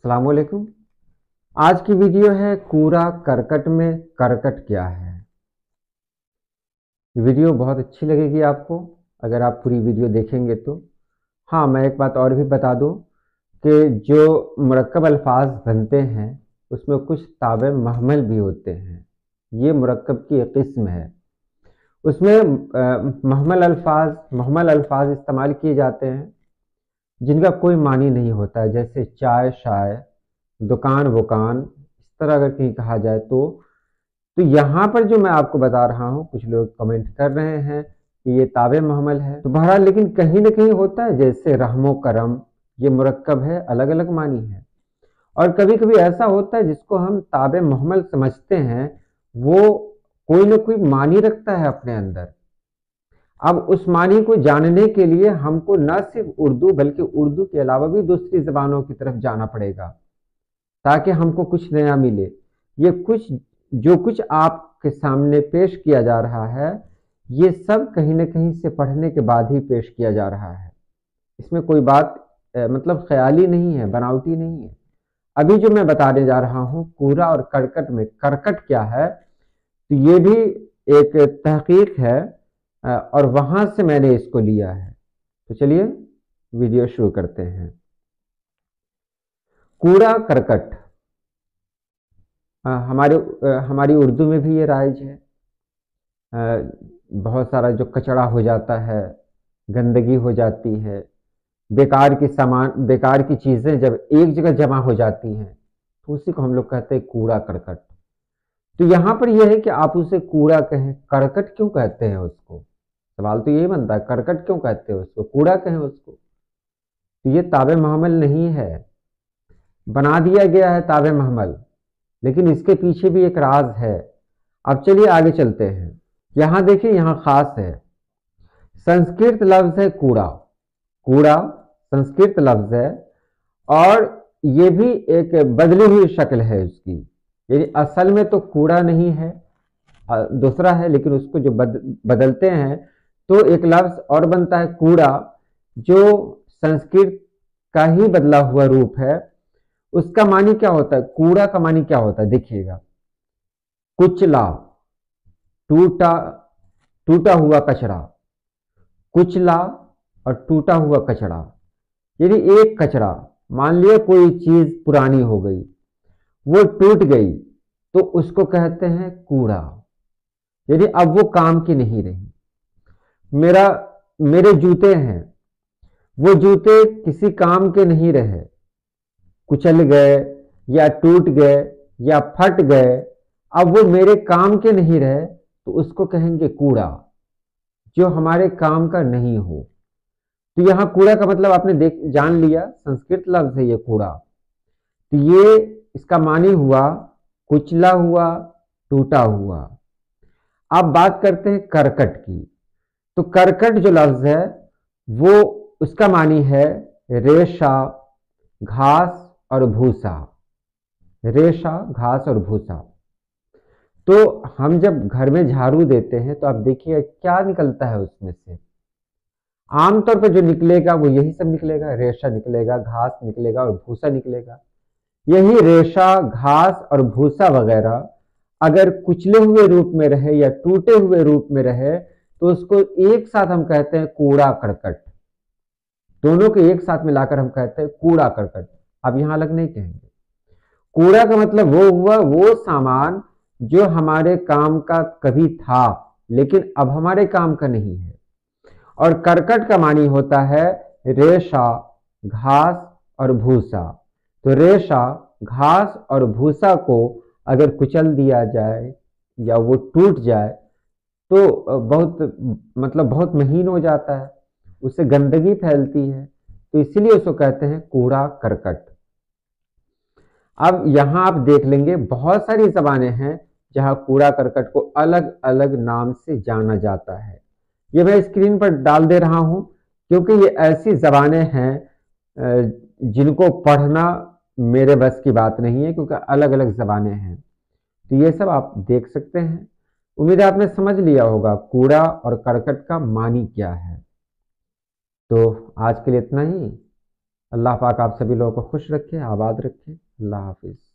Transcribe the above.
अस्सलाम वालेकुम। आज की वीडियो है कूड़ा करकट में करकट क्या है। वीडियो बहुत अच्छी लगेगी आपको अगर आप पूरी वीडियो देखेंगे तो। हाँ, मैं एक बात और भी बता दूं कि जो मुरक्कब अल्फाज बनते हैं उसमें कुछ ताबे महमल भी होते हैं। ये मुरक्कब की एक किस्म है। उसमें महमल अल्फाज इस्तेमाल किए जाते हैं जिनका कोई मानी नहीं होता है, जैसे चाय शाय, दुकान वुकान, इस तरह अगर कहीं कहा जाए तो यहाँ पर जो मैं आपको बता रहा हूँ, कुछ लोग कमेंट कर रहे हैं कि ये ताबे महमल है, तो बहरहाल लेकिन कहीं ना कहीं होता है, जैसे रहमो करम, ये मुरक्कब है, अलग अलग मानी है। और कभी कभी ऐसा होता है जिसको हम ताबे महमल समझते हैं, वो कोई ना कोई मानी रखता है अपने अंदर। अब उस मानी को जानने के लिए हमको न सिर्फ उर्दू बल्कि उर्दू के अलावा भी दूसरी जबानों की तरफ जाना पड़ेगा ताकि हमको कुछ नया मिले। ये जो कुछ आपके सामने पेश किया जा रहा है, ये सब कहीं न कहीं से पढ़ने के बाद ही पेश किया जा रहा है। इसमें कोई बात मतलब ख़याली नहीं है, बनावटी नहीं है। अभी जो मैं बताने जा रहा हूँ कूड़ा और करकट में करकट क्या है, तो ये भी एक तहकीक है और वहाँ से मैंने इसको लिया है। तो चलिए वीडियो शुरू करते हैं। कूड़ा करकट हमारी उर्दू में भी ये राइज है। बहुत सारा जो कचरा हो जाता है, गंदगी हो जाती है, बेकार की चीज़ें जब एक जगह जमा हो जाती हैं तो उसी को हम लोग कहते हैं कूड़ा करकट। तो यहाँ पर यह है कि आप उसे कूड़ा कहें, करकट क्यों कहते हैं उसको? सवाल तो यही बनता है, करकट क्यों कहते हैं उसको, कूड़ा कहें उसको? तो ये ताबे महमल नहीं है, बना दिया गया है ताबे महमल, लेकिन इसके पीछे भी एक राज है। अब चलिए आगे चलते हैं। यहां देखिए, यहां खास है, संस्कृत लफ्ज है कूड़ा। कूड़ा संस्कृत लफ्ज है और ये भी एक बदली हुई शक्ल है उसकी, यानी असल में तो कूड़ा नहीं है, दूसरा है, लेकिन उसको जो बदलते हैं तो एक लफ्ज और बनता है कूड़ा, जो संस्कृत का ही बदला हुआ रूप है। उसका मानी क्या होता है? कूड़ा का मानी क्या होता है देखिएगा, कुचला, टूटा टूटा हुआ कचरा, कुचला और टूटा हुआ कचरा, यानी एक कचरा, मान लिया कोई चीज पुरानी हो गई, वो टूट गई, तो उसको कहते हैं कूड़ा, यानी अब वो काम की नहीं रही। मेरा मेरे जूते हैं, वो जूते किसी काम के नहीं रहे, कुचल गए या टूट गए या फट गए, अब वो मेरे काम के नहीं रहे, तो उसको कहेंगे कूड़ा, जो हमारे काम का नहीं हो। तो यहां कूड़ा का मतलब आपने जान लिया, संस्कृत लफ्ज है ये कूड़ा। तो ये इसका मानी हुआ कुचला हुआ, टूटा हुआ। अब बात करते हैं करकट की। तो करकट जो लफ्ज है वो उसका मानी है रेशा, घास और भूसा। रेशा, घास और भूसा। तो हम जब घर में झाड़ू देते हैं तो आप देखिए क्या निकलता है उसमें से। आमतौर पर जो निकलेगा वो यही सब निकलेगा, रेशा निकलेगा, घास निकलेगा और भूसा निकलेगा। यही रेशा, घास और भूसा वगैरह अगर कुचले हुए रूप में रहे या टूटे हुए रूप में रहे तो उसको एक साथ हम कहते हैं कूड़ा करकट। दोनों को एक साथ मिलाकर हम कहते हैं कूड़ा करकट। अब यहां अलग नहीं कहेंगे। कूड़ा का मतलब वो हुआ वो सामान जो हमारे काम का कभी था लेकिन अब हमारे काम का नहीं है। और करकट का मानी होता है रेशा, घास और भूसा। तो रेशा, घास और भूसा को अगर कुचल दिया जाए या वो टूट जाए तो बहुत महीन हो जाता है, उससे गंदगी फैलती है, तो इसीलिए उसको कहते हैं कूड़ा करकट। अब यहां आप देख लेंगे बहुत सारी जबानें हैं जहां कूड़ा करकट को अलग अलग नाम से जाना जाता है। ये मैं स्क्रीन पर डाल दे रहा हूं क्योंकि ये ऐसी जबानें हैं जिनको पढ़ना मेरे बस की बात नहीं है, क्योंकि अलग अलग जबानें हैं। तो ये सब आप देख सकते हैं। उम्मीद है आपने समझ लिया होगा कूड़ा और करकट का मानी क्या है। तो आज के लिए इतना ही। अल्लाह पाक आप सभी लोगों को खुश रखे, आबाद रखे। अल्लाह हाफिज़।